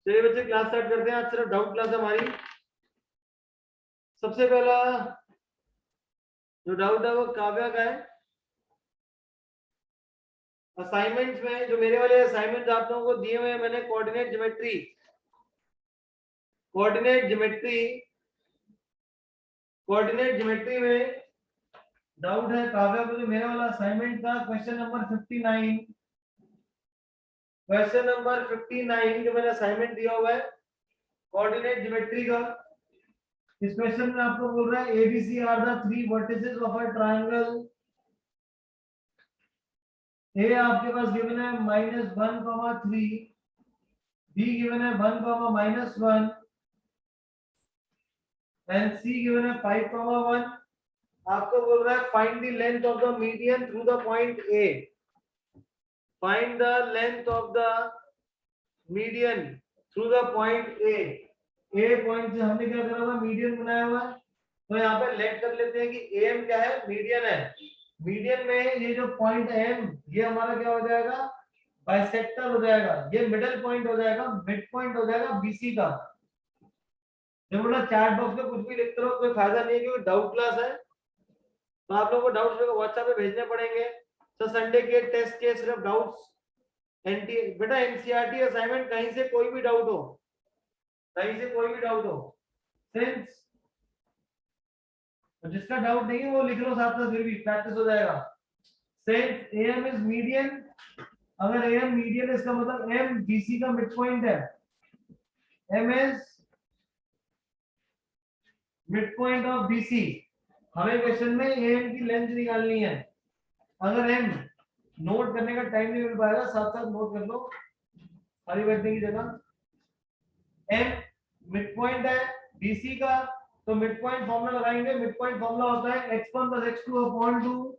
चलिए बच्चे class start करते हैं। आज सिर्फ डाउट क्लास है हमारी। सबसे पहला जो डाउट है वो काव्या का है। असाइनमेंट्स में जो मेरे वाले असाइनमेंट आप लोगों को दिए हुए हैं मैंने, कोऑर्डिनेट ज्योमेट्री में डाउट है काव्या को। जो मेरे वाला असाइनमेंट था क्वेश्चन नंबर 59 जो मैंने असाइनमेंट दिया हुआ है कोऑर्डिनेट ज्योमेट्री का। इस क्वेश्चन में आपको बोल रहा है ABC are the three vertices of a triangle. ए आपके पास गिवन है -1,3, बी गिवन है 1,-1 एंड सी गिवन है 5,1। आपको बोल रहा है find the length of the median through the point A. Find the length of the median through the point A. A point से हमने क्या करा हुआ, मीडियन बनाया हुआ है। तो यहाँ पे लेट कर लेते हैं कि एम क्या है, मीडियन है। मीडियन में ये जो पॉइंट एम ये हमारा क्या हो जाएगा, बाइसेक्टर हो जाएगा। ये मिडल पॉइंट हो जाएगा, मिड पॉइंट हो जाएगा बीसी का। जब बोला चैट बॉक्स में कुछ भी लिखते रहो कोई फायदा नहीं है, क्योंकि डाउट क्लास है तो आप लोगों को डाउट्स व्हाट्सएप पे भेजने पड़ेंगे। तो संडे के टेस्ट के सिर्फ डाउट्स एनटी बेटा एनसीईआरटी असाइनमेंट कहीं से कोई भी डाउट हो, सिंस जिसका डाउट नहीं है वो लिख लो साथ में, फिर भी प्रैक्टिस हो जाएगा। सिंस एम इज मीडियन, अगर एम मीडियन है इसका मतलब एम बीसी का मिड पॉइंट है। M is mid point of BC. हमें क्वेश्चन में एम की लेंथ निकालनी है। अगर एम नोट करने का टाइम नहीं मिल पाएगा, साथ साथ नोट कर लो खाली बैठने की जगह। एम मिड पॉइंट है बीसी का, तो मिड पॉइंट फॉर्मूला लगाएंगे। मिड पॉइंट फॉर्मूला होता है x1 + x2 upon 2,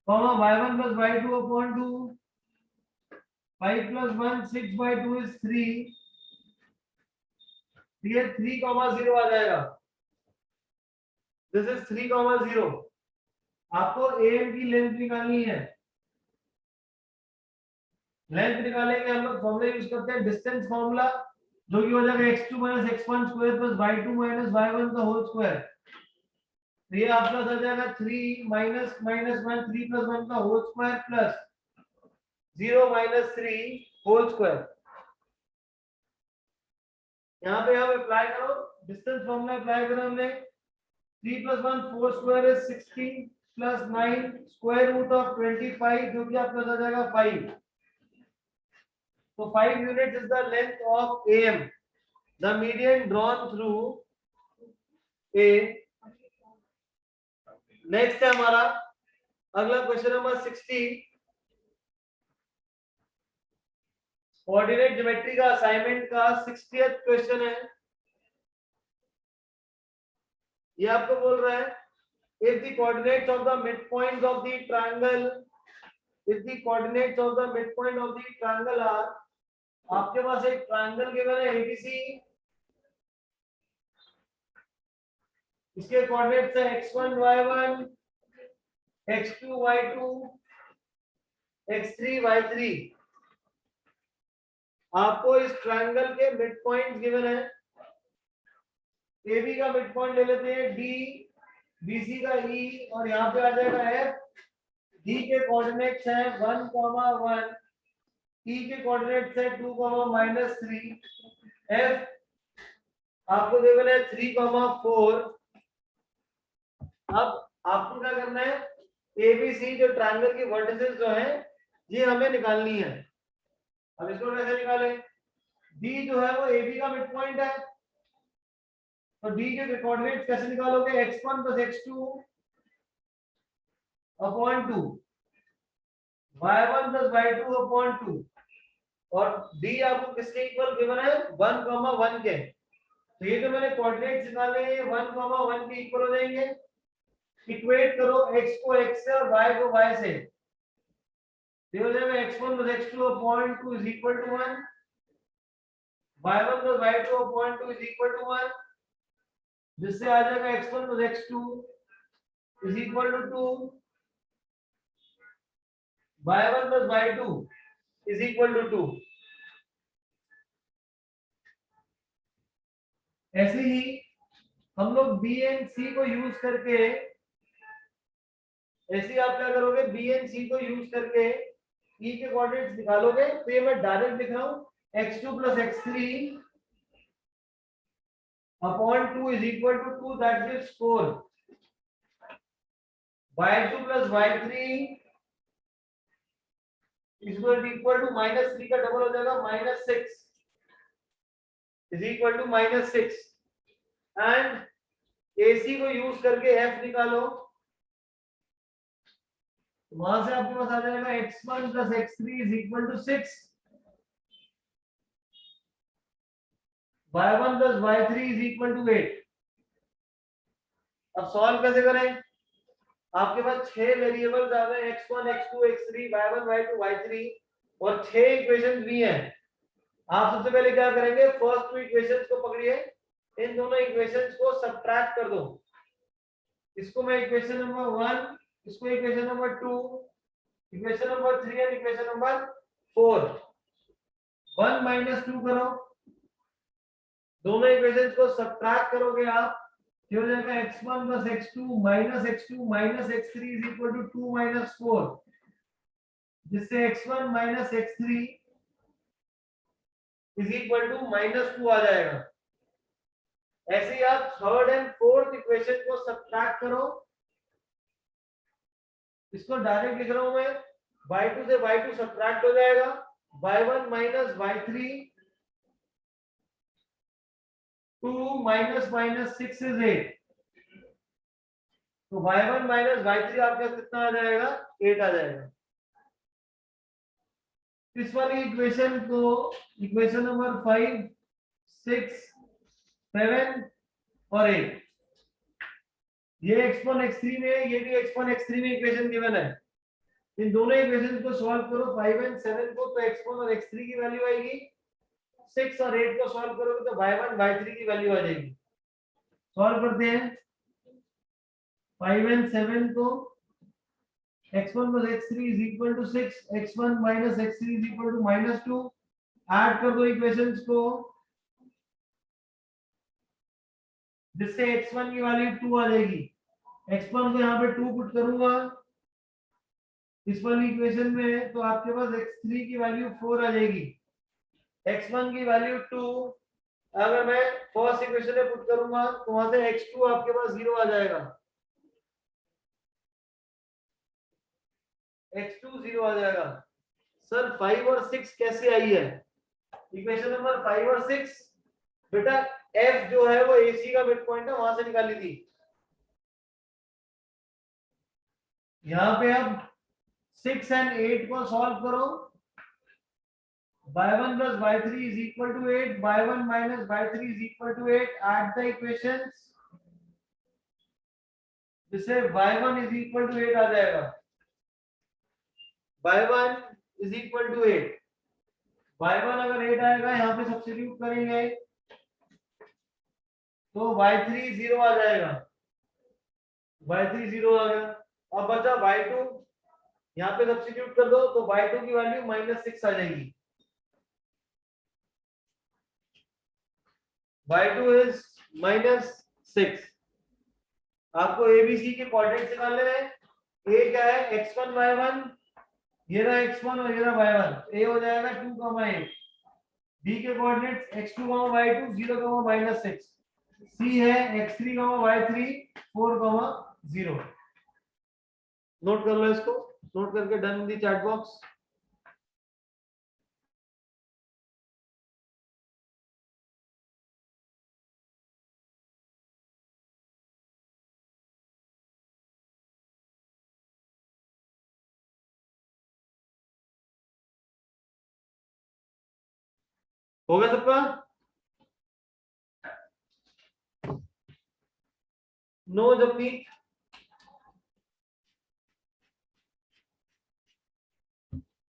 y1 + y2 upon 2, 5 + 1 6/2 is 3। ये 3,0 आ जाएगा। This is 3,0। आपको एम की लेंथ निकालनी है। लेंथ निकालेंगे हम लोग फॉर्मूला यूज करते हैं डिस्टेंस फॉर्मूला, जो कि हो जाएगा x2 - x1 square + y2 - y1 का होल स्क्वायर। तो ये आपका आ जाएगा 3 - -1 3 + 1 का whole square plus 0 - 3 whole square. यहाँ पे आप अप्लाई करो डिस्टेंस फॉर्मूला, अप्लाई करो हमने 3 + 1 4 square is 16 + 9 square root of 25, जो कि आपका आ जाएगा 5। So 5 units is the length of AM, the median drawn through A। Next है हमारा अगला क्वेश्चन नंबर 60, कोऑर्डिनेट ज्योमेट्री का असाइनमेंट का 60th क्वेश्चन है। ये आपको बोल रहा है if the coordinates of the midpoints of the triangle are, आपके पास एक ट्रायंगल गिवन है एबीसी, इसके कोऑर्डिनेट्स है x1 y1 x2 y2 x3 y3। आपको इस ट्रायंगल के मिड पॉइंट गिवन है। AB का मिड पॉइंट ले लेते हैं D, BC का E और यहाँ पे आ जाएगा F। D के कोऑर्डिनेट्स हैं 1,1, E के कोऑर्डिनेट्स है 2,-3, F आपको गिवन है 3,4। अब आपको क्या करना है, ABC जो ट्रायंगल की वर्टिसेस जो है ये हमें निकालनी है। अब इसको कैसे निकालें, D जो है वो AB का मिड पॉइंट है, तो D के कोऑर्डिनेट्स कैसे निकालोगे, x1 + x2 upon 2, y1 + y2 upon 2, और D आपको किसके इक्वल गिवन है 1,1 के। तो ये जो मैंने कोऑर्डिनेट्स निकाले हैं 1,1 के इक्वल हो जाएंगे। इक्वेट करो x को x से और y को y से, ये हो जाएगा x1 + x2 upon 2 is equal to 1, y1 + y2 upon 2 is equal to 1, जिससे आ जाएगा x1 + x2 is equal to 2, y1 + y2 is equal to 2। ऐसे ही हम लोग बी एंड सी को यूज करके, ऐसे ही आप क्या करोगे, बी एंड सी को यूज करके ई के कोऑर्डिनेट्स निकालोगे। तो ये मैं डायरेक्ट लिख रहा हूं x2 + x3 upon 2 is equal to 2, that gives 4. y2 + y3 is equal to -3 का डबल हो जाएगा -6 is equal to -6 and AC को यूज करके f निकालो। वहां से आपके पास आ जाएगा x1 + x3 is equal to 6, y1 + y3 is equal to 8। अब सॉल्व कैसे करें? आपके पास 6 वेरिएबल्स आ गए, x1 x2 x3 y1 y2 y3 और 6 इक्वेशंस भी हैं। आप सबसे पहले क्या करेंगे, फर्स्ट टू इक्वेशंस को पकड़िए, इन दोनों इक्वेशंस को सब्ट्रैक्ट कर दो। इसको मैं इक्वेशन नंबर 1, इसको इक्वेशन नंबर 2, इक्वेशन नंबर 3 और इक्वेशन नंबर 4। 1 - 2 करो, दोनों इक्वेशंस को सब्ट्रैक्ट करोगे आप, ये हो जाएगा x1 + x2 - x2 - x3 is equal to 2 - 4, जिससे x1 - x3 is equal to -2 आ जाएगा। ऐसे ही आप थर्ड एंड फोर्थ इक्वेशन को सब्ट्रैक्ट करो। इसको डायरेक्ट लिख रहा हूं मैं, y2 से y2 सब्ट्रैक्ट हो जाएगा, y1 - y3 2 - -6 is 8, तो y1 - y3 आपका कितना आ जाएगा, 8 आ जाएगा। इस वाली इक्वेशन को इक्वेशन नंबर 5 6 7 और 8, ये x1 x3 में, ये भी x1 x3 में इक्वेशन गिवन है। इन दोनों इक्वेशन को सॉल्व करो, 5 और 7 को, तो x1 और x3 की वैल्यू आएगी। 6 और 8 को सॉल्व करोगे तो y1 y3 की वैल्यू आ जाएगी। सॉल्व करते हैं। 5 और 7 को, x1 + x3 is equal to 6, x1 - x3 is equal to -2, add कर दो इक्वेशंस को, जिससे x1 की वैल्यू 2 आ जाएगी। x1 को यहाँ पे 2 पुट करूंगा इस वाली इक्वेशन में, तो आपके पास x3 की वैल्यू 4 आ जाएगी। x1 की वैल्यू 2 अगर मैं फर्स्ट इक्वेशन में पुट करूंगा तो वहां से x2 आपके पास 0 आ जाएगा, x2 0 आ जाएगा। सर 5 और 6 कैसे आई है? इक्वेशन नंबर 5 और 6 बेटा, f जो है वो AC का मिड पॉइंट है, वहां से निकाली थी। यहाँ पे अब 6 और 8 को सॉल्व करो, y1 + y3 is equal to 8, y1 - y3 is equal to 8, add the equations, जिससे y1 is equal to 8 आ जाएगा। y1 is equal to 8, y1 अगर 8 आएगा, यहाँ पे सब्स्टिट्यूट करेंगे तो y3 0 आ जाएगा, y3 0 आ गया। अब बचा y2, यहाँ पे सब्स्टिट्यूट कर दो तो y2 की वैल्यू -6 आ जाएगी। y2 is -6। आपको एबीसी के कोऑर्डिनेट्स निकालने हैं। ए क्या है, x1 y1, ये रहा x1 और ये रहा y1, ए हो जाएगा 2, 8। बी के कोऑर्डिनेट्स x2, y2 0, -6, सी है x3, y3 4, 0। नोट कर लो इसको, नोट करके done in the chat box. हो गया सबका? No Japneet,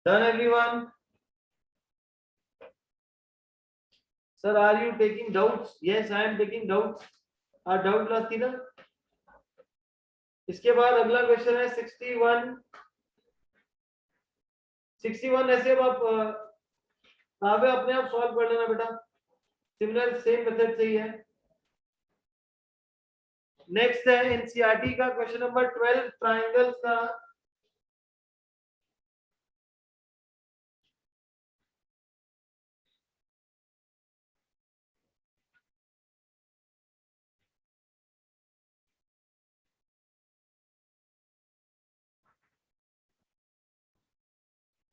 done everyone? Sir are you taking doubts? Yes I am taking doubts. Doubt class थी ना। इसके बाद अगला क्वेश्चन है 61। 61 ऐसे अब आप अपने आप सॉल्व कर लेना बेटा, सिमिलर सेम मेथड से ही है। नेक्स्ट है एनसीईआरटी का क्वेश्चन नंबर 12 ट्राइंगल्स का।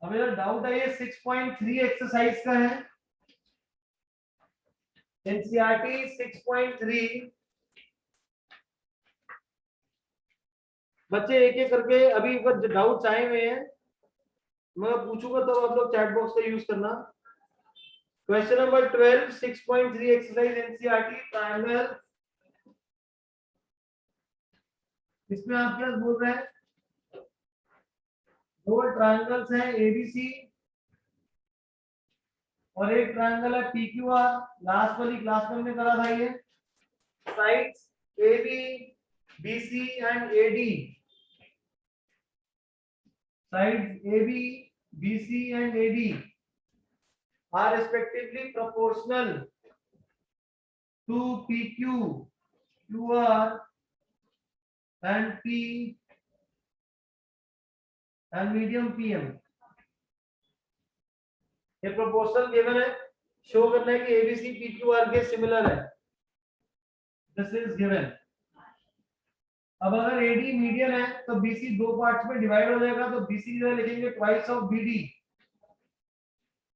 अब मेरा डाउट है ये 6.3 एक्सरसाइज का है। एनसीईआरटी 6.3। बच्चे एक एक करके अभी अगर डाउट्स आए हुए हैं मैं पूछूंगा तब आप लोग चैट बॉक्स का यूज करना। Question number 12 6.3 exercise NCERT triangle. इसमें आप क्या बोल रहे हैं? दो ट्रायंगल्स हैं एबीसी और एक ट्रायंगल है पीक्यूआर। लास्ट वाली क्लास में हमने करा था ये। Sides AB BC and AD. Sides AB BC and AD are respectively proportional to PQ, QR and P and medium PM। ये प्रोपोर्शनल गिवन है, शो करना है कि एबीसी पीक्यूआर के सिमिलर है। This is given. अब अगर एडी मीडियन है तो बीसी दो पार्ट्स में डिवाइड हो जाएगा, तो बीसी की जगह लिखेंगे ट्वाइस ऑफ बीडी,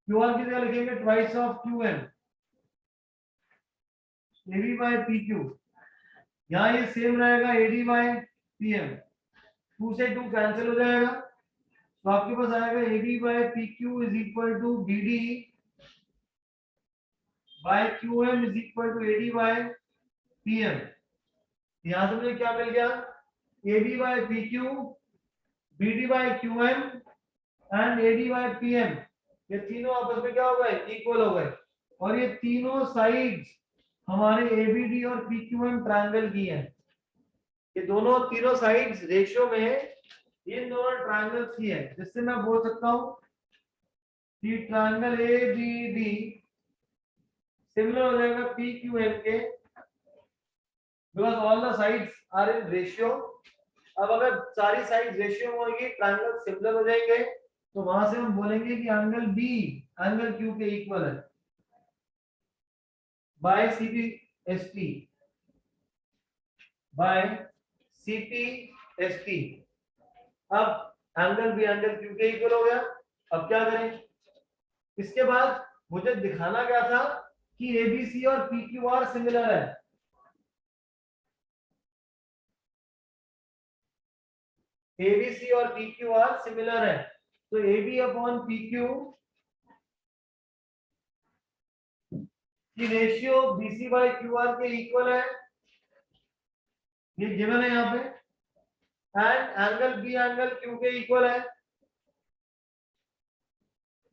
क्यूआर की जगह लिखेंगे twice of QM, AB by PQ. यहाँ ये सेम रहेगा एडी बाय पीएम, 2 से 2 कैंसिल हो जाएगा, तो आपके पास आएगा AD by PQ is equal to BD by QM is equal to AD by PM. यहां से मुझे क्या मिल गया? AD by PQ, BD by QM and AD by PM. ये तीनों आपस में क्या हो गए? इक्वल हो गए। और ये तीनों साइड्स हमारे एबीडी और पीक्यूएम ट्रायंगल की हैं। ये दोनों तीनों साइड्स रेशियो में इन दोनों ट्रायंगल्स की है, जिससे मैं बोल सकता हूं कि ट्रायंगल एबीडी सिमिलर हो जाएगा पीक्यूएम के, because all the sides are in ratio. अब अगर सारी साइड्स रेशियो में होगी, ट्रायंगल सिमिलर हो जाएंगे, तो वहां से हम बोलेंगे कि एंगल बी एंगल क्यू के इक्वल है बाय सीपीएसटी, बाय सीपीएसटी। अब एंगल बी एंगल क्यू के इक्वल हो गया। अब क्या करें? इसके बाद मुझे दिखाना क्या था कि एबीसी और पीक्यूआर सिमिलर है। एबीसी और पीक्यूआर सिमिलर है, तो एबी अपॉन पीक्यू की रेशियो बीसी बाय क्यूआर के इक्वल है, ये गिवन है यहाँ पे। And angle B angle Q के इक्वल है,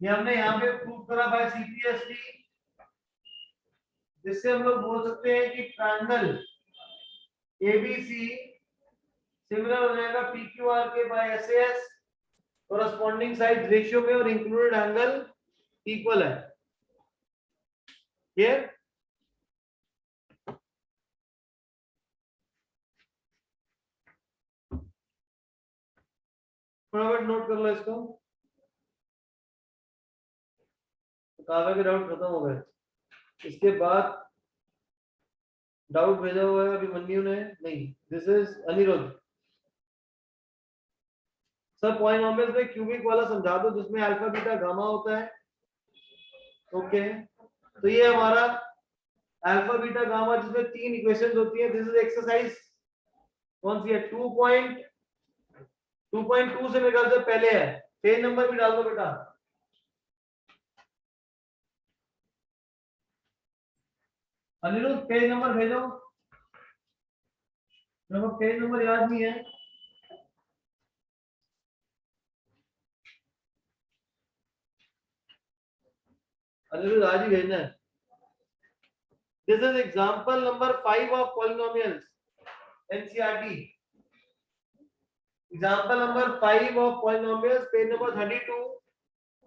ये हमने यहाँ पे प्रूव करा बाय सीपीएसटी, जिससे हम लोग बोल सकते हैं कि ट्रायंगल एबीसी सिमिलर हो जाएगा पीक्यूआर के by SS, corresponding side ratio में और इंक्लूडेड एंगल इक्वल है। क्लियर? फटाफट नोट कर लो इसको। काव्या के डाउट खत्म हो गए। इसके बाद डाउट भेजा हुआ है अभिमन्यु ने, नहीं, this is Aniruddh. Sir polynomials में क्यूबिक वाला समझा दो जिसमें अल्फा बीटा गामा होता है। ओके, तो ये हमारा अल्फा बीटा गामा जिसमें 3 इक्वेशंस होती हैं। दिस इज एक्सरसाइज कौन सी है? 2.2 से निकाल दो, पहले है। पेज नंबर भी डाल दो बेटा। अनिरुद्ध पेज नंबर भेजो, पेज नंबर याद नहीं है। अनिरुद्ध आज ही भेजना है। This is example number 5 of polynomials, NCERT. Example number 5 of polynomials, page number 32.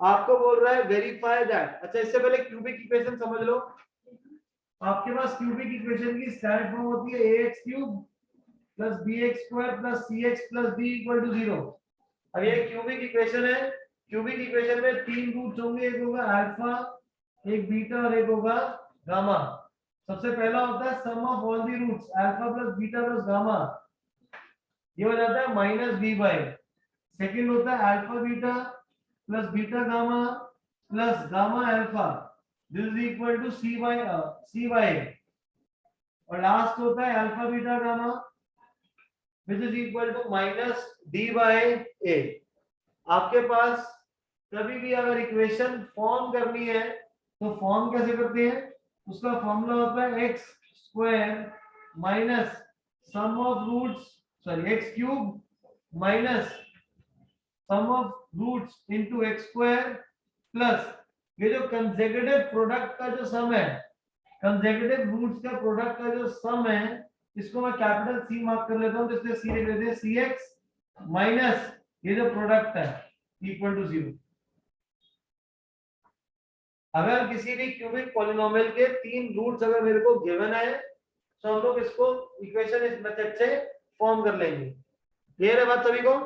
आपको बोल रहा है verify that। अच्छा, इससे पहले क्यूबिक इक्वेशन समझ लो। आपके पास क्यूबिक इक्वेशन की स्टैंडर्ड फॉर्म होती है ax cube plus bx square plus cx plus d equal to 0। अब ये क्यूबिक इक्वेशन है। क्यूबिक इक्वेशन में तीन रूट्स होंगे, एक होगा अल्फा, एक बीटा और एक होगा गामा। सबसे पहला होता है sum of all the roots alpha plus beta plus gamma, ये हो जाता है माइनस बी बाई। सेकेंड होता है alpha beta plus beta gamma plus gamma alpha, this is equal to C by. और लास्ट होता है alpha beta gamma which is equal to minus D by A. आपके पास कभी भी अगर इक्वेशन फॉर्म करनी है तो फॉर्म कैसे करते हैं, उसका फॉर्मूला होता है x square minus sum of roots x cube minus sum of roots into x square plus ये जो कंसेक्यूटिव प्रोडक्ट का जो सम है, कंसेक्यूटिव रूट्स का प्रोडक्ट का जो सम है, इसको मैं कैपिटल सी मार्क कर लेता हूं, तो इसलिए सी लिख लेते हैं सी एक्स माइनस ये जो प्रोडक्ट है इक्वल टू 0। अगर किसी भी क्यूबिक पॉलिनोमियल के तीन रूट्स अगर मेरे को गिवन है तो हम लोग इसको इक्वेशन इस मेथड से फॉर्म कर लेंगे। क्लियर है बात सभी को?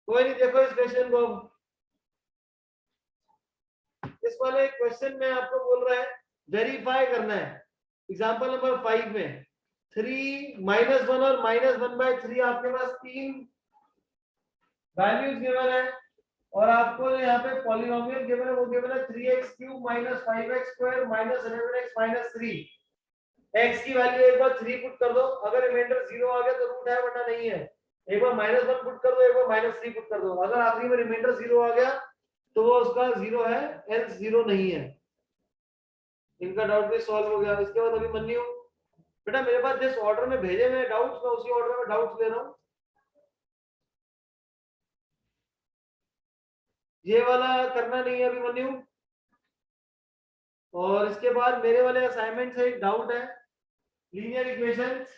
कोई नहीं, देखो इस क्वेश्चन को। इस वाले क्वेश्चन में आपको बोल रहा है वेरीफाई करना है। एग्जांपल नंबर 5 में 3 -1 और -1/3 आपके पास तीन वैल्यूज गिवन है और आपको यहाँ पे पॉलिनोमियल गिवन है, वो गिवन है 3x cube minus 5x square minus 11x minus 3। x की वैल्यू एक बार 3 पुट कर दो, अगर रिमाइंडर 0 आ गया तो रूट है वरना नहीं है। एक बार -1 पुट कर दो, एक बार -3 पुट कर दो, अगर आखिरी में रिमाइंडर 0 आ गया तो वो उसका 0 है, एल्स 0 नहीं है। इनका डाउट भी सॉल्व हो गया। इसके बाद अभी मन्नू बेटा मेरे पास जिस ऑर्डर में भेजे हुए डाउट्स मैं उसी ऑर्डर में डाउट्स ले रहा हूँ। ये वाला करना नहीं है अभी मन्नू। और इसके बाद मेरे वाले असाइनमेंट से एक डाउट है, लीनियर इक्वेशंस।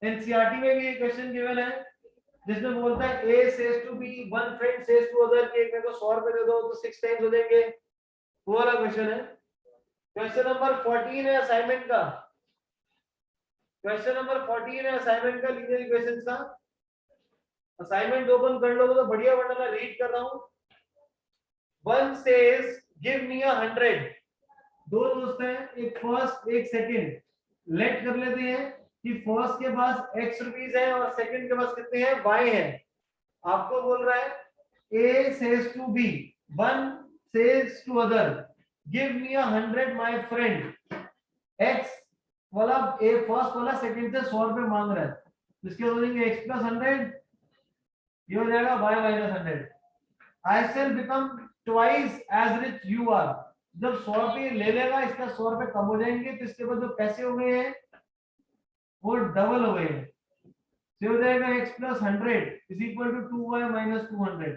एनसीईआरटी में भी एक क्वेश्चन गिवन है जिसमें बोलता है A says to B, one friend says to other कि एक मेरे को 100 रुपए दे दो तो 6 टाइम्स हो जाएंगे, वो वाला क्वेश्चन है। क्वेश्चन नंबर 14 है असाइनमेंट का, क्वेश्चन नंबर 14 है असाइनमेंट का लीनियर इक्वेशंस का। असाइनमेंट ओपन कर लोगे तो बढ़िया, वरना मैं रीड कर रहा हूं। One says give me 100। दो दोस्त हैं, एक फर्स्ट एक सेकंड। लेट कर लेते हैं कि फर्स्ट के पास x रुपीस है और सेकंड के पास कितने हैं y है। आपको बोल रहा है a says to b, one says to other, give me 100 my friend। x वाला a फर्स्ट वाला सेकंड से 100 रुपए मांग रहा है, इसके हो जाएंगे x plus 100, ये हो जाएगा y minus 100। I shall become twice as rich you are। जब 100 रुपए ले लेगा इसका 100 रुपए कम हो जाएंगे, तो इसके बाद जो पैसे हो गए हैं वो डबल हो गए हैं। तो हो जाएगा x plus 100 is equal to 2y minus 200।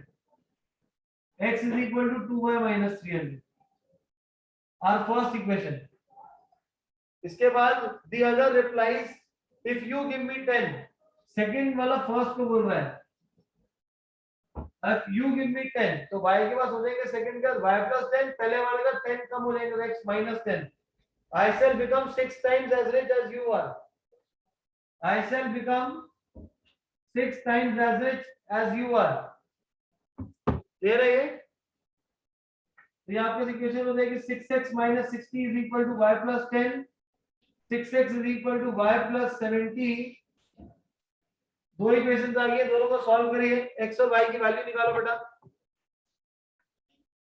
x is equal to 2y minus 300, our first equation। इसके बाद the other replies if you give me 10। Second वाला फर्स्ट को बोल रहा है if you give me 10 तो y के पास हो जाएगा सेकंड का y plus 10, पहले वाले का 10 कम हो जाएगा x minus 10। I shall become 6 times as rich as you are। I shall become 6 times as rich as you are। Clear है ये? तो ये आपके इक्वेशन हो जाएगी 6x minus 60 is equal to y plus 10। 6x is equal to y plus 70। दो equations आ गई, दोनों को सॉल्व करिए। x और y की वैल्यू निकालो बेटा।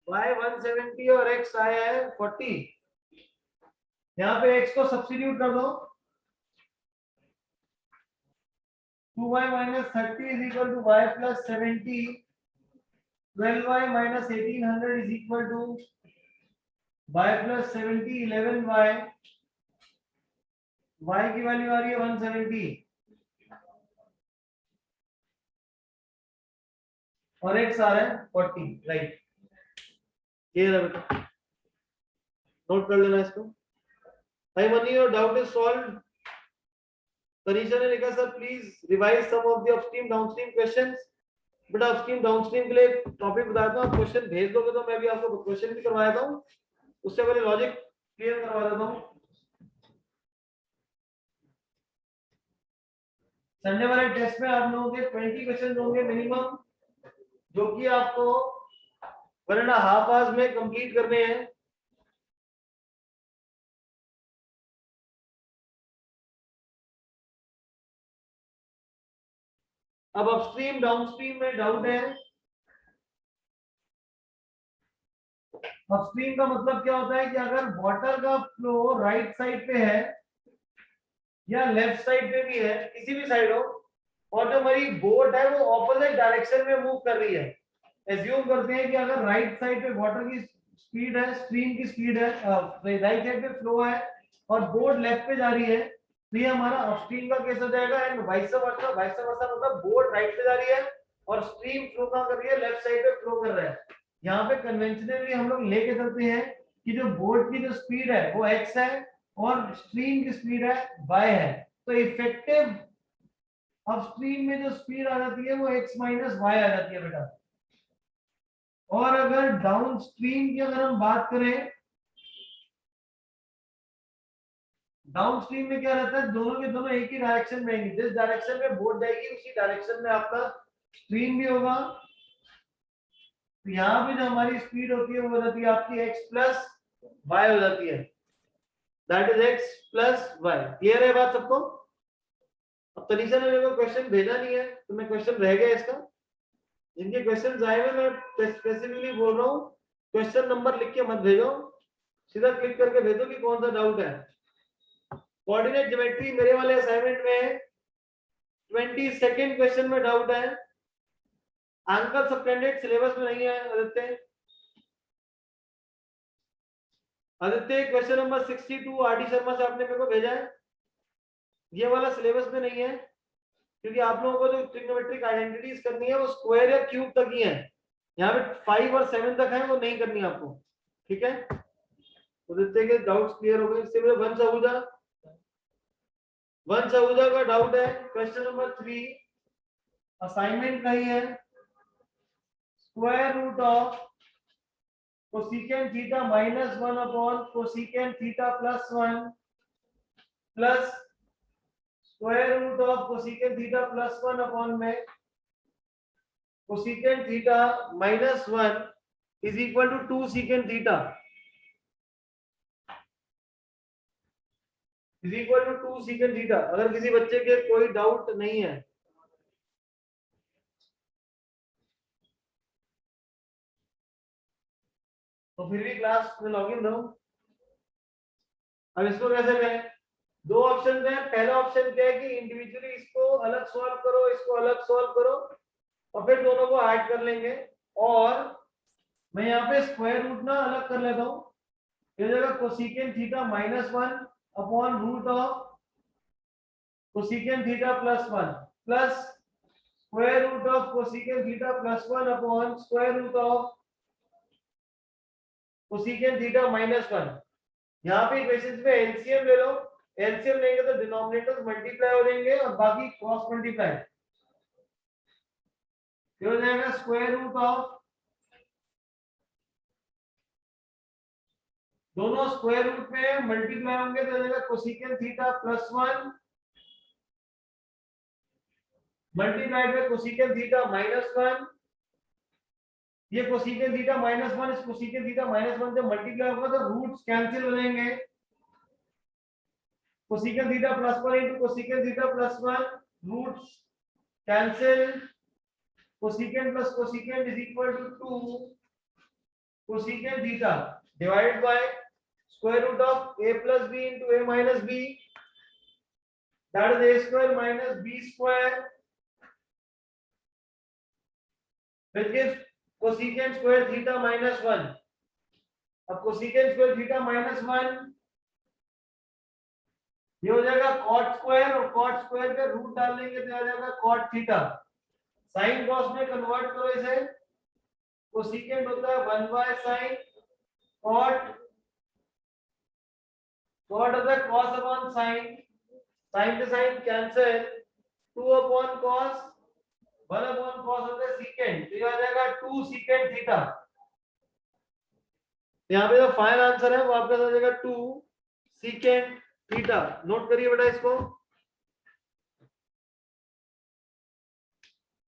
y 170 और x आया है 40। यहाँ पे x को सब्स्टिट्यूट कर दो, 2y minus 30 is equal to y plus 70। 12y minus 1800 is equal to y plus 70। 11y, y की वैल्यू आ रही है 170 और x आ रहा है 40। राइट, ये रहा बेटा, नोट कर लेना इसको। भाई Mani your doubt is solved. Tanisha ने लिखा sir please revise some of the upstream downstream questions. बेटा अपस्ट्रीम डाउनस्ट्रीम के लिए टॉपिक बताता हूँ, क्वेश्चन भेज दोगे तो मैं भी आपको क्वेश्चन भी करवा देता हूँ, उससे पहले लॉजिक क्लियर करवा देता हूँ। संडे वाले टेस्ट में आप लोगों के 20 क्वेश्चन होंगे मिनिमम, जो कि आपको 1.5 आवर्स में कंप्लीट करने हैं। अब अपस्ट्रीम डाउनस्ट्रीम में डाउट है। अपस्ट्रीम का मतलब क्या होता है कि अगर वाटर का फ्लो राइट साइड पे है या लेफ्ट साइड पे भी है, किसी भी साइड हो, और जो हमारी बोट है वो ऑपोजिट डायरेक्शन में मूव कर रही है। एज्यूम करते हैं कि अगर राइट साइड पे वाटर की स्पीड है, स्ट्रीम की स्पीड है, राइट साइड पे फ्लो है और बोट लेफ्ट पे जा रही है, तो ये हमारा अपस्ट्रीम का केस हो जाएगा। एंड वाइस वर्सा, मतलब बोट राइट पे जा रही है और स्ट्रीम फ्लो कहां कर रही है, लेफ्ट साइड पे फ्लो कर रहा है। यहाँ पे कन्वेंशनली हम लोग लेके चलते हैं कि जो बोट की जो स्पीड है वो x है और स्ट्रीम की स्पीड है y है, तो इफेक्टिव अपस्ट्रीम में जो स्पीड आ जाती है वो x माइनस वाई आ जाती है बेटा। और अगर डाउन स्ट्रीम की अगर हम बात करें, डाउन स्ट्रीम में क्या रहता है, दोनों के दोनों एक ही डायरेक्शन में आएंगे। जिस डायरेक्शन में बोट जाएगी उसी डायरेक्शन में आपका स्ट्रीम भी होगा। तो यहाँ पे जो हमारी स्पीड होती है वो हो जाती है आपकी x प्लस वाई हो जाती है, that is x plus Y. Clear है बात सबको? अब तनीषा ने मेरे को क्वेश्चन भेजा नहीं है तो मैं क्वेश्चन रह गया इसका। जिनके क्वेश्चन आए हुए मैं स्पेसिफिकली बोल रहा हूँ, क्वेश्चन नंबर लिख के मत भेजो, सीधा क्लिक करके भेजो कि कौन सा डाउट है। कोऑर्डिनेट ज्योमेट्री मेरे वाले असाइनमेंट में 22nd क्वेश्चन में डाउट है। अंकल सब कैंडिडेट सिलेबस में नहीं है। Aditya question number 62 R D Sharma से आपने मेरे को भेजा है, ये वाला सिलेबस में नहीं है, क्योंकि आप लोगों को जो ट्रिग्नोमेट्रिक आइडेंटिटीज करनी है वो स्क्वायर या क्यूब तक ही है। यहाँ पे 5 और 7 तक है, वो नहीं करनी है आपको। ठीक है, तो आदित्य के डाउट्स क्लियर हो गए। इससे मुझे वन सहूजा का डाउट है क्वेश्चन नंबर 3, असाइनमेंट का ही है। Square root of cosecant theta minus 1 upon cosecant theta plus 1 plus square root of cosecant theta plus 1 upon में cosecant theta minus 1 is equal to 2 second theta is equal to 2 second theta. अगर किसी बच्चे के कोई doubt नहीं है तो फिर भी क्लास में लॉगिन रहो। अब इसको कैसे करें? दो ऑप्शन है। पहला ऑप्शन क्या है कि इंडिविजुअली इसको अलग सॉल्व करो, इसको अलग सॉल्व करो और फिर दोनों को ऐड कर लेंगे। और मैं यहाँ पे स्क्वायर रूट ना अलग कर लेता हूँ, ये जगह cosecant theta minus 1 upon root of cosecant theta plus 1 plus square root of cosecant theta plus 1 upon square root of cosecant theta minus 1। यहाँ पे इक्वेशंस में एलसीएम ले लो, एलसीएम लेंगे तो डिनोमिनेटर्स मल्टीप्लाई हो जाएंगे और बाकी क्रॉस मल्टीप्लाई हो जाएगा। स्क्वायर रूट ऑफ दोनों स्क्वायर रूट में मल्टीप्लाई होंगे तो जाएगा cosecant theta plus 1 multiplied by cosecant theta minus 1। ये कोसेकेंट थीटा माइनस 1 इस कोसेकेंट थीटा माइनस 1 से मल्टीप्लाई होगा तो रूट्स कैंसिल हो जाएंगे। Cosecant theta plus 1 into cosecant theta plus 1 roots cancel. Cosecant plus cosecant is equal to 2 cosecant theta divided by square root of a plus b into a minus b, that is a square minus b square, which gives cosecant square theta minus 1. अब cosecant square theta minus 1 ये हो जाएगा cot square और cot square का root डाल लेंगे तो आ जाएगा cot theta। sin cos में कन्वर्ट करो इसे, cosecant होता है 1 by sin cot, cot होता है cos upon sin, sin से sin cancel, 2 upon cos 1 upon cos होता है secant, तो ये आ जाएगा 2 secant थीटा। यहाँ पे जो फाइनल आंसर है वो आपका आ जाएगा 2 secant थीटा। नोट करिए बेटा इसको।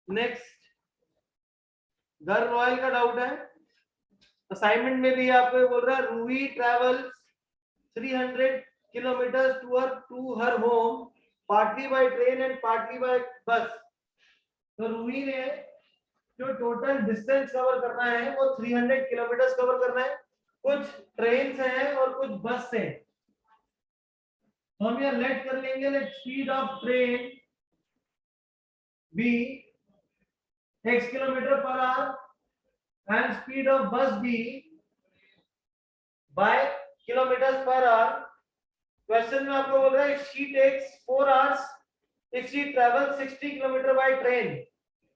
नेक्स्ट, घर रॉयल का डाउट है, असाइनमेंट में भी आपको बोल रहा है Ruhi travels 300 kilometre to her home partly by train and partly by bus. तो रूही ने जो टोटल डिस्टेंस कवर करना है वो 300 किलोमीटर कवर करना है, कुछ ट्रेन से है और कुछ बस से। तो हम यहाँ लेट कर लेंगे, let speed of train be x kilometre per hour and speed of bus be y kilometre per hour. Question में आपको बोल रहा है she takes 4 hours if she travel 60 kilometre by train.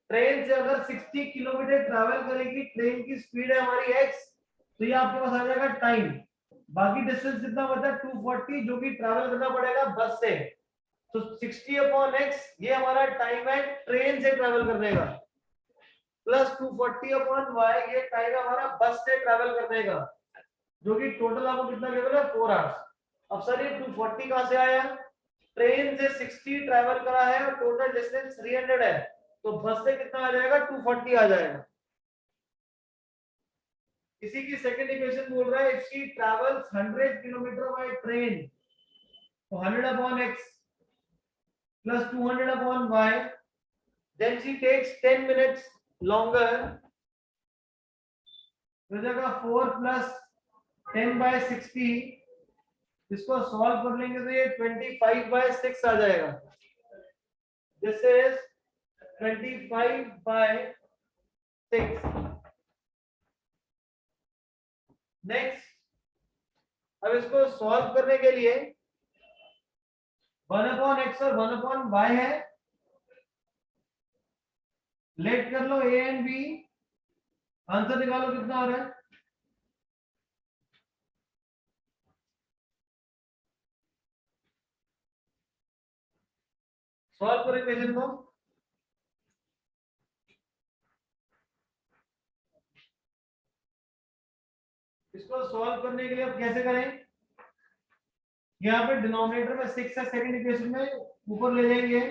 Train से अगर 60 किलोमीटर ट्रैवल करेगी, train की speed है हमारी x, तो ये आपके पास आ जाएगा टाइम। बाकी डिस्टेंस कितना बचा 240 जो कि ट्रैवल करना पड़ेगा बस से। तो 60 अपॉन x ये हमारा टाइम है ट्रेन से ट्रैवल करने का, प्लस 240 अपॉन y ये टाइम है हमारा बस से ट्रैवल करने का, जो कि टोटल आपको कितना केवल है 4 आवर्स। अब सर ये 240 कहां से आया? ट्रेन से 60 ट्रैवल करा है और टोटल डिस्टेंस 300 है, तो बस से कितना आ जाएगा 240 आ जाएगा। इसी की सेकंड इक्वेशन बोल रहा है if she travels 100 kilometre by train, तो 100 upon x plus 200 upon y, then she takes 10 minutes longer, तो जगह 4 प्लस 10 बाय 60, इसको सॉल्व कर लेंगे तो ये 25 बाय 6 आ जाएगा। This is 25 bye 6। नेक्स्ट, अब इसको सॉल्व करने के लिए 1 अपॉन x और 1 अपॉन y है, लेट कर लो a एंड b, आंसर निकालो कितना आ रहा है। सॉल्व करो इक्वेशन को। इसको सॉल्व करने के लिए अब कैसे करें? यहाँ पे डिनोमिनेटर में 6 है, सेकंड इक्वेशन में ऊपर ले जाएंगे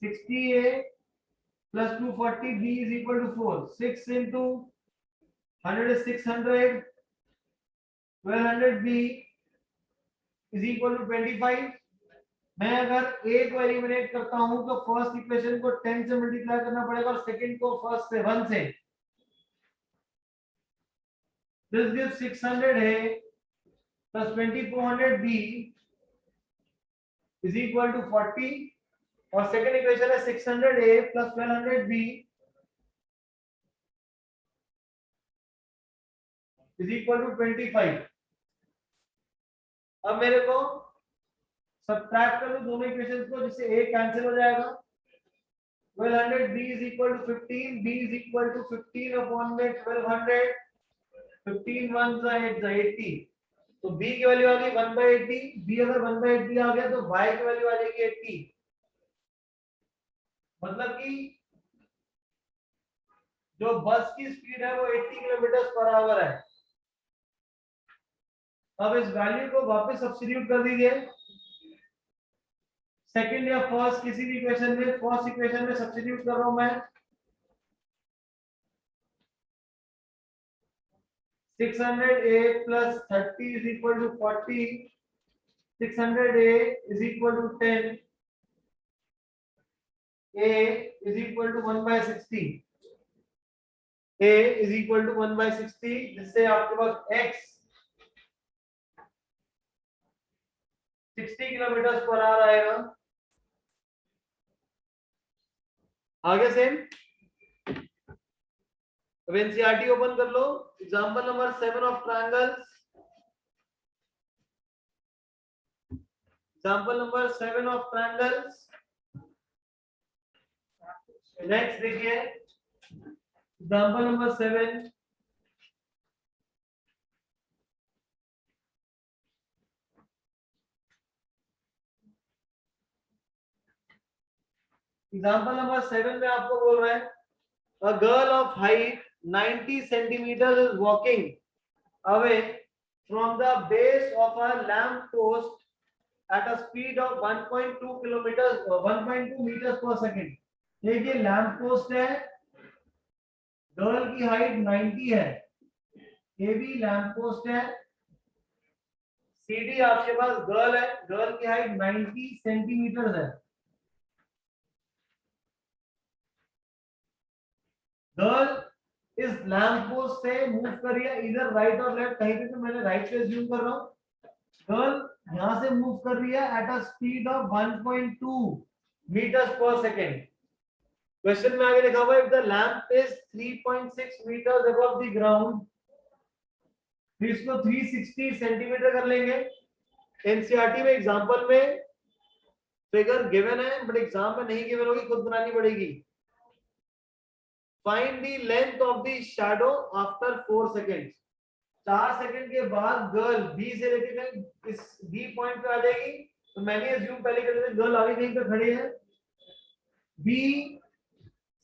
60a plus 240b is equal to 4, 6 into 100 is 600, 1200b is equal to 25। मैं अगर a को एलिमिनेट करता हूं तो फर्स्ट इक्वेशन को 10 से मल्टीप्लाई करना पड़ेगा और सेकंड को फर्स्ट से 1 से। This gives 600a plus 2400b is equal to 40, और सेकंड इक्वेशन है 600a plus 1200b is equal to 25। अब मेरे को सब्ट्रैक्ट कर लो दोनों इक्वेशंस को, जिससे a कैंसिल हो जाएगा। 1200b is equal to 15, b is equal to 15 upon में 1200, 15 1 is 8 is 80, तो b की वैल्यू आ गई 1/80। b अगर 1/80 आ गया तो y की वैल्यू आ जाएगी 80। मतलब कि जो बस की स्पीड है वो 80 किलोमीटर पर आवर है। अब इस वैल्यू को वापस सब्स्टिट्यूट कर दीजिए सेकंड या फर्स्ट किसी भी इक्वेशन में। फर्स्ट इक्वेशन में सब्स्टिट्यूट कर रहा हूं मैं, 600a plus 30 is equal to 40, 600a is equal to 10, a is equal to 1/60, a is equal to 1/60, जिससे आपके पास x 60 किलोमीटर पर आवर आएगा। आगे सेम, अब एनसीईआरटी ओपन कर लो, example number 7 of triangles, example number 7 of triangles. Next देखिए example number 7, example number 7 में आपको बोल रहा है a girl of height 90 centimeters is walking away from the base of a lamp post at a speed of 1.2 kilometers 1.2 meters per second। देखिए lamp post है, girl की height 90 है, ये भी लैंप पोस्ट है, सीडी आपके पास गर्ल है, girl की हाइट 90 सेंटीमीटर है। गर्ल इस लैंप पोस्ट से मूव कर रही है इधर राइट और लेफ्ट, कहीं पे तो मैंने राइट से ज्यूम कर रहा हूं। गर्ल यहां से मूव कर रही है at a speed of 1.2 metres per second. Question में आगे लिखा हुआ है if the lamp is 3.6 metres above the ground, फिर इसको 360 सेंटीमीटर कर लेंगे। एनसीईआरटी में एग्जांपल में फिगर गिवन है बट एग्जाम में नहीं गिवन होगी, खुद बनानी पड़ेगी। Find the length of the shadow after 4 seconds. 4 second के बाद गर्ल बी से लेके इस बी पॉइंट पे आ जाएगी, तो मैंने अज्यूम पहले कर लिया गर्ल आगे कहीं पे खड़ी है, बी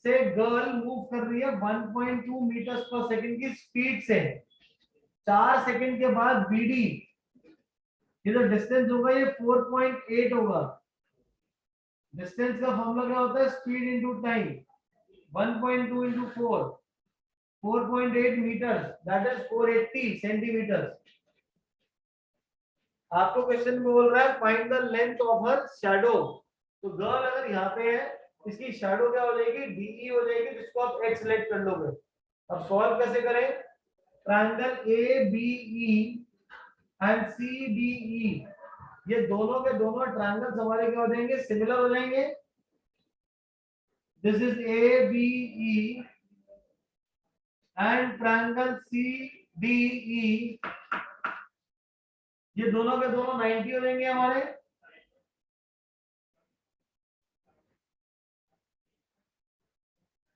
से गर्ल मूव कर रही है 1.2 मीटर्स पर सेकंड की स्पीड से। 4 सेकंड के बाद बीडी, ये जो डिस्टेंस होगा ये 4.8 होगा। डिस्टेंस का फॉर्मूला क्या होता है, speed into time, 1.2 into 4, 4.8 meters, that is 480 centimeters। आपको क्वेश्चन में बोल रहा है find the length of her shadow, तो गर्ल अगर यहाँ पे है इसकी शैडो क्या हो जाएगी, डीई हो जाएगी, जिसको आप एक्स सिलेक्ट कर लोगे। अब सॉल्व कैसे करें, triangle A B E and C D E, ये दोनों के दोनों ट्रायंगल्स हमारे क्या हो जाएंगे, सिमिलर हो जाएंगे। This is ABE and triangle CDE, ये दोनों के दोनों 90 हो जाएंगे हमारे।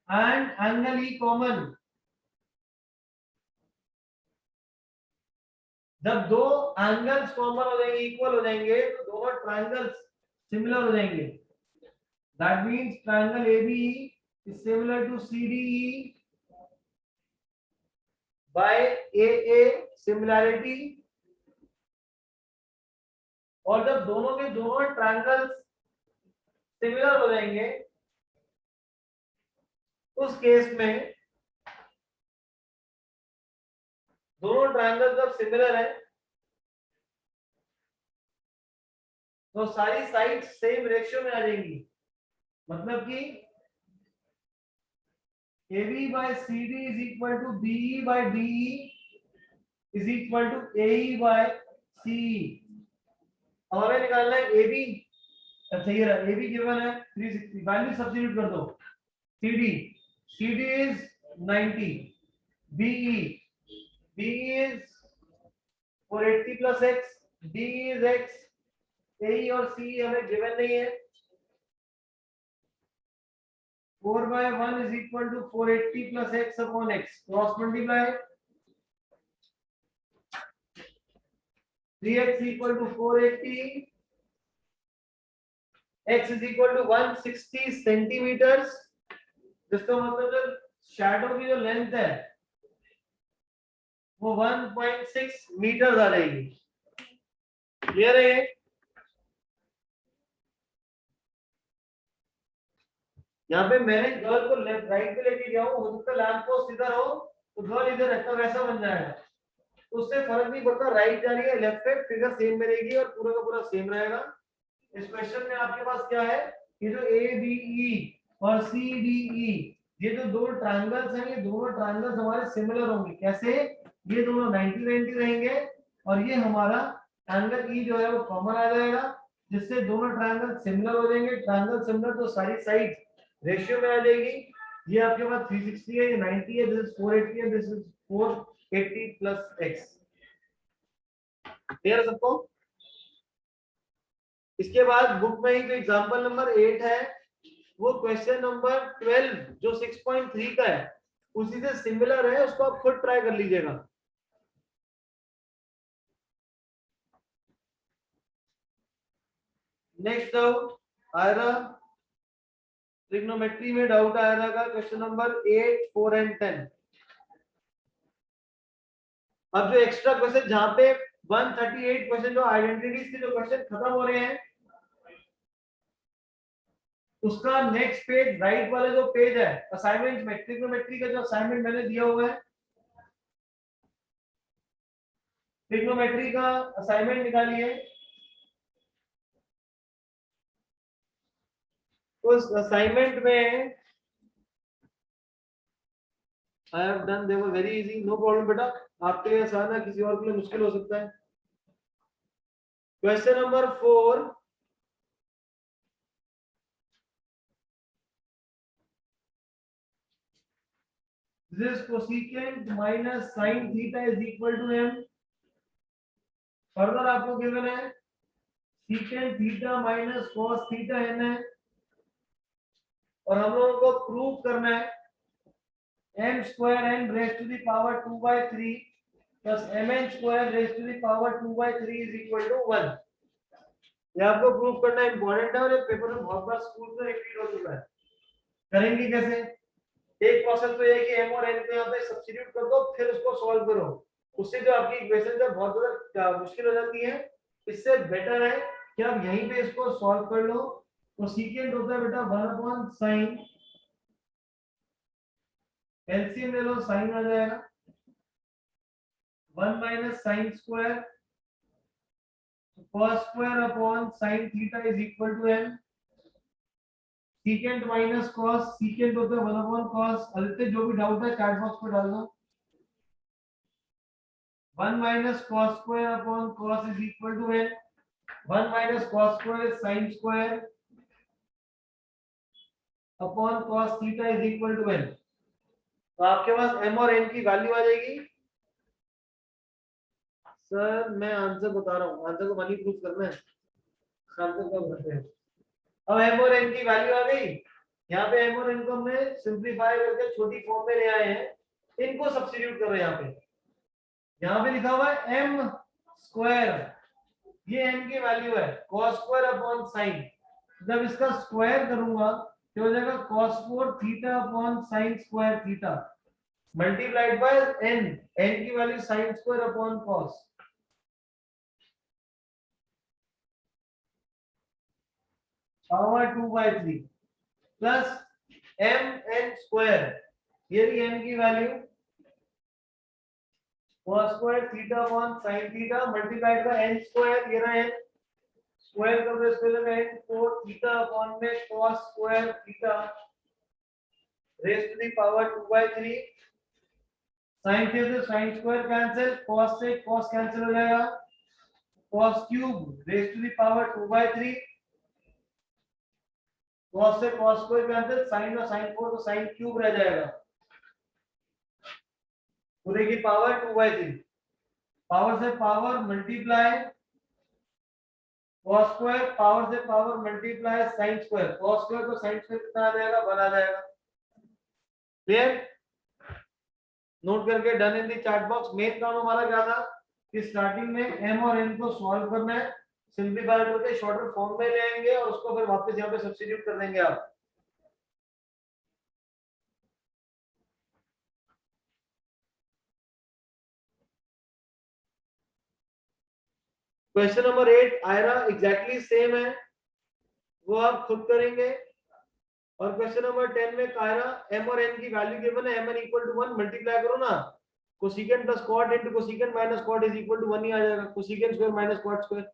एंड एंगल ई कॉमन, जब दो एंगल्स कॉमन हो जाएंगे, इक्वल हो जाएंगे, तो दोनों ट्रायंगल्स सिमिलर हो जाएंगे। That means triangle ABE is similar to CDE by AA similarity। और जब दोनों के दोनों ट्रायंगल्स सिमिलर हो जाएंगे उस केस में, दोनों ट्रायंगल जब सिमिलर है तो सारी साइड्स सेम रेशियो में आ जाएंगी। मतलब कि AB by CD is equal to BE by DE is equal to AE by CE। अब हमें निकालना है AB, अच्छा ये रहा AB गिवन है 360, वैल्यू सब्स्टिट्यूट कर दो। CD is 90, BE is 480 plus X, DE is X, AE और CE हमें गिवन नहीं है। 4 by 1 is equal to 480 plus X upon X, cross multiply, 3X equal to 480, X is equal to 160 centimetres, जिसका मतलब जो shadow की जो length है वो 1.6 मीटर आ जाएगी। क्लियर है? यहाँ पे मैंने गर्ल को लेफ्ट राइट पे लेके गया हूँ, हो सकता है लैंप पोस्ट इधर हो तो गर्ल इधर रहता, वैसा बन जाएगा, उससे फर्क नहीं पड़ता, राइट जा रही है लेफ्ट पे, फिगर सेम में रहेगी और पूरा का पूरा सेम रहेगा। इस क्वेश्चन में आपके पास क्या है, ये जो ए बी ई और सी डी ई, ये जो दो ट्रायंगल्स हैं, ये दोनों ट्रायंगल्स हमारे सिमिलर होंगे। कैसे, ये दोनों 90-90 रहेंगे और ये हमारा एंगल ई जो है वो कॉमन आ जाएगा, जिससे दोनों ट्रायंगल सिमिलर हो जाएंगे। ट्रायंगल सिमिलर तो सारी साइड रेशियो में आ जाएगी। ये आपके पास 360 है, ये 90 है, दिस इज 480 है, this is 480 plus x। Clear है सबको? इसके बाद बुक में ही जो एग्जांपल नंबर 8 है वो क्वेश्चन नंबर 12 जो 6.3 का है उसी से सिमिलर है, उसको आप खुद ट्राई कर लीजिएगा। नेक्स्ट डाउट आयरा, ट्रिग्नोमेट्री में डाउट आयरा का क्वेश्चन नंबर 8, 4 एंड 10। अब जो एक्स्ट्रा क्वेश्चन जहां पे 138 क्वेश्चन जो आइडेंटिटीज के जो क्वेश्चन खत्म हो रहे हैं, उसका नेक्स्ट पेज राइट वाला जो पेज है असाइनमेंट में, ट्रिग्नोमेट्री का जो असाइनमेंट मैंने दिया हुआ है, ट्रिग्नोमेट्री का असाइनमेंट निकालिए। उस असाइनमेंट में I have done, they were very easy, no problem बेटा, आपके लिए आसान है, किसी और के लिए मुश्किल हो सकता है। Question number 4, this cosecant minus sin theta is equal to m। Further आपको गिवन है secant theta minus cos theta n है, और हम लोगों को प्रूव करना है m square n raised to the power 2/3 plus mn square raised to the power 2/3 is equal to 1। ये आपको प्रूव करना इंपॉर्टेंट है और ये पेपर में बहुत बार स्कूल में रिपीट हो चुका है। करेंगे कैसे? एक प्रोसेस तो ये है कि m और n को यहाँ पे सब्स्टिट्यूट कर दो, फिर उसको सॉल्व करो, उससे जो आपकी इक्वेशन है बहुत ज्यादा मुश्किल हो जाती है। इससे बेटर है कि आप यहीं पे इसको सॉल्व कर लो। तो सीकेंट होता है बेटा 1/sin, एलसीएम ले लो, साइन आ जाएगा 1 - sin square cos square upon sin theta is equal to m। Secant minus cos, secant होता है 1/cos। अलते जो भी डाउट है चैट बॉक्स में डाल दो। 1 - cos square upon cos is equal to n। 1 - cos square sin square upon cos theta is equal to n। तो आपके पास m और n की वैल्यू आ जाएगी। सर मैं आंसर बता रहा हूँ, आंसर को मनी प्रूफ करना है, आंसर कब करते हैं। अब m और n की वैल्यू आ गई। यहाँ पे m और n को हमने सिंपलीफाई करके छोटी फॉर्म में ले आए हैं, इनको सब्स्टिट्यूट करो। यहाँ पे लिखा हुआ है m स्क्वायर, ये m की वैल्यू है, cos स्क्वायर अपॉन sin। जब इसका स्क्वायर करूंगा तो हो जाएगा cos 4 theta upon sin square theta multiplied by n, n की value sin square upon cos, power 2/3 plus m n square, ये भी n की value cos square theta upon sin theta multiplied by n square, ये रहा n square कर दो, इसको लगा n 4 थीटा अपॉन में cos square theta raise to the power 2/3। sin से sin स्क्वायर कैंसिल, cos से cos कैंसिल हो जाएगा, cos cube raise to the power 2/3। cos से cos स्क्वायर कैंसिल, sin और sin 4 तो sin क्यूब रह जाएगा, पूरे की पावर 2/3। पावर से power multiply cos square, power से power multiply sin square, cos square तो sin स्क्वायर कितना आ जाएगा, 1 आ जाएगा। क्लियर? नोट करके done in the chat box. Main काम हमारा क्या था कि स्टार्टिंग में m और n को सॉल्व करना है, सिंपलीफाई करके शॉर्टर फॉर्म में ले आएंगे और उसको फिर वापस यहाँ पे सब्स्टिट्यूट कर देंगे आप। क्वेश्चन नंबर 8 आयरा एग्जैक्टली सेम है, वो आप खुद करेंगे। और क्वेश्चन नंबर 10 में कायरा m और n की वैल्यू गिवन है, mn इक्वल टू 1, मल्टीप्लाई करो ना, cosecant plus cot into cosecant minus cot is equal to 1 ही आ जाएगा, cosecant square minus cot square.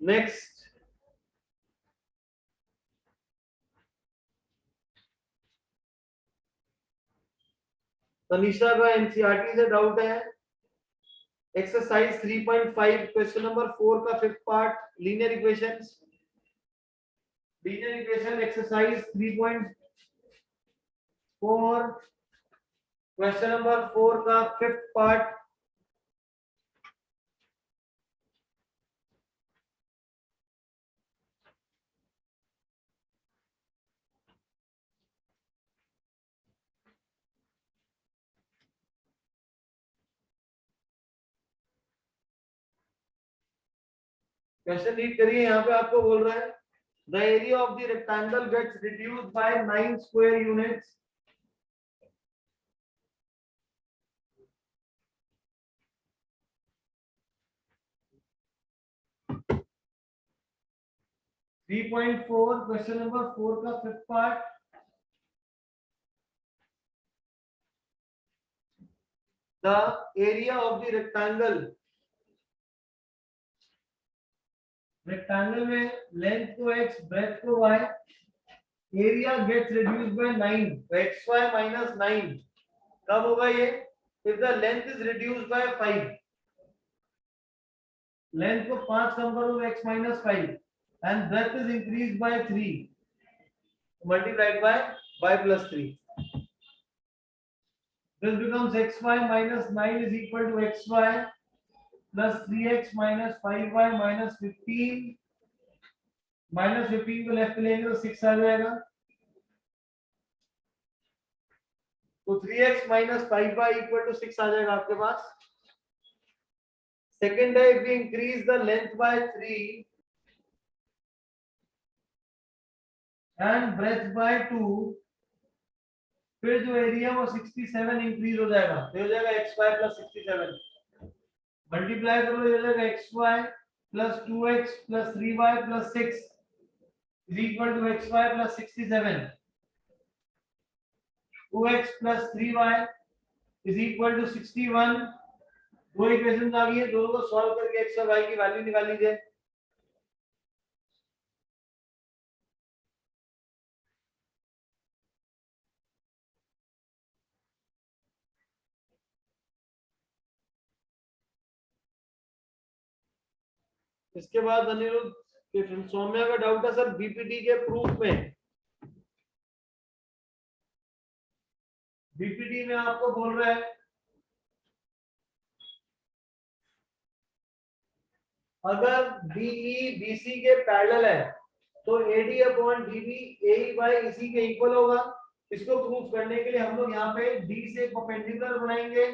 Next Tanisha का एनसीईआरटी से डाउट है, एक्सरसाइज 3.5 क्वेश्चन नंबर 4 का fifth part, linear equations. Linear equation exercise 3.4 question number 4 का फिफ्थ पार्ट। क्वेश्चन रीड करिए, यहाँ पे आपको बोल रहा है the area of the rectangle gets reduced by 9 square units 3.4 question number 4 का fifth part. The area of the rectangle में लेंथ को x, ब्रेथ को y, area gets reduced by 9, तो xy minus 9 कब होगा ये? if the length is reduced by 5, length को 5 कम करो x minus 5 and breadth is increased by 3 multiplied by y plus 3. This becomes xy minus 9 is equal to xy plus 3x minus 5y minus 15. Minus 15 को left लेंगे तो 6 आ जाएगा. तो 3x minus 5y equal to 6 आ जाएगा आपके पास. Second है, if we increase the length by 3 and breadth by 2, फिर जो एरिया वो 67 इंक्रीज हो जाएगा. तो हो जाएगा xy plus 67. मल्टीप्लाई करो, ये हो जाएगा xy plus 2x plus 3y plus 6 is equal to xy plus 67. 2x plus 3y is equal to 61. दो इक्वेशन आ गई है, दोनों को सॉल्व करके x और y की वैल्यू निकाल लीजिए. इसके बाद अनिरुद्ध के सौम्या का डाउट है सर बीपीटी के प्रूफ में. बीपीटी में आपको बोल रहा है अगर बीई बीसी के पैरेलल है तो एडी अपॉन डीबी एई बाय इसी के इक्वल होगा. इसको प्रूफ करने के लिए हम लोग यहाँ पे डी से परपेंडिकुलर बनाएंगे,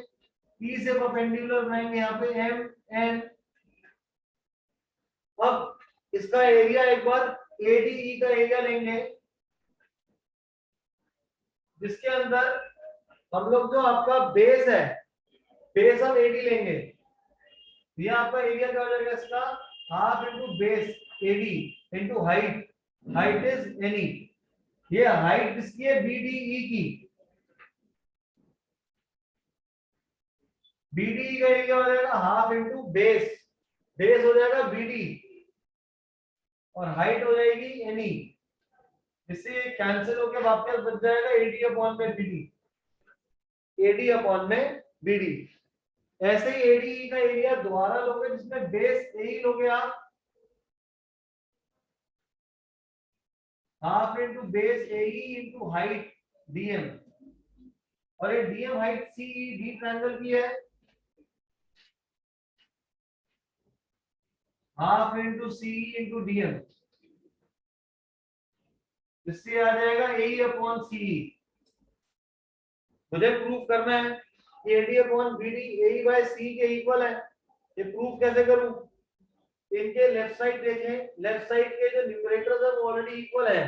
ई से परपेंडिकुलर बनाएंगे, यहाँ पे एम एन. अब इसका एरिया एक बार एडीई का एरिया लेंगे जिसके अंदर हम लोग जो आपका बेस है, बेस ऑफ एडी लेंगे. ये आपका एरिया क्या हो जाएगा इसका? Half into base AD into height. Height is AN. ये हाइट किसकी है? बीडीई की. बीडीई का एरिया हो जाएगा हाफ इनटू बेस. बेस हो जाएगा बीडी और हाइट हो जाएगी एनी. इससे कैंसिल होकर वापस बच जाएगा एडी अपॉन में बीडी. एडी अपॉन में बीडी. ऐसे ही एडी का एरिया दोबारा लोगे जिसमें बेस ए लोगे आप, half into base A into height DM. और ये DM height CE D triangle की है. Half into CE into DM. इससे आ जाएगा ए अपॉन सीई. मुझे प्रूफ करना है कि AD upon BD A by C के इक्वल है. ये प्रूफ कैसे करूं? इनके लेफ्ट साइड देखें, लेफ्ट साइड के जो न्यूमरेटर्स है वो ऑलरेडी इक्वल है.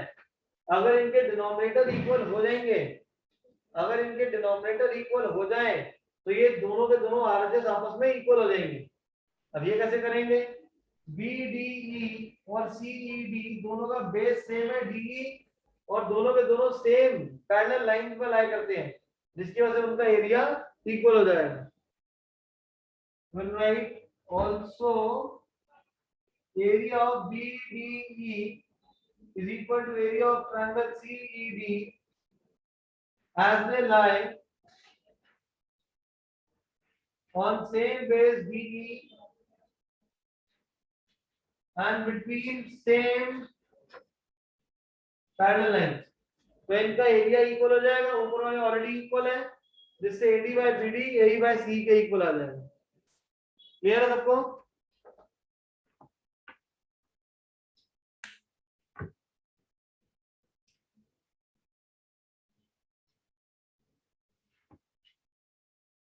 अगर इनके डिनोमिनेटर इक्वल हो जाएंगे, अगर इनके डिनोमिनेटर इक्वल हो जाए तो ये दोनों के दोनों आरएचएस आपस में इक्वल हो जाएंगे. अब ये कैसे करेंगे? बीडीई और सीईडी दोनों का बेस सेम है डीई और दोनों के दोनों सेम पैरेलल लाइंस पर लाई करते हैं जिसकी वजह से उनका एरिया इक्वल हो जाएगा. We'll write also area of BDE is equal to area of triangle CED as they lie on same base DE and between same parallel lines. तो इनका एरिया इक्वल हो जाएगा, ऊपर वाले ऑलरेडी इक्वल है जिससे AD by BD A by C के equal आ जाएगा. क्लियर है सबको?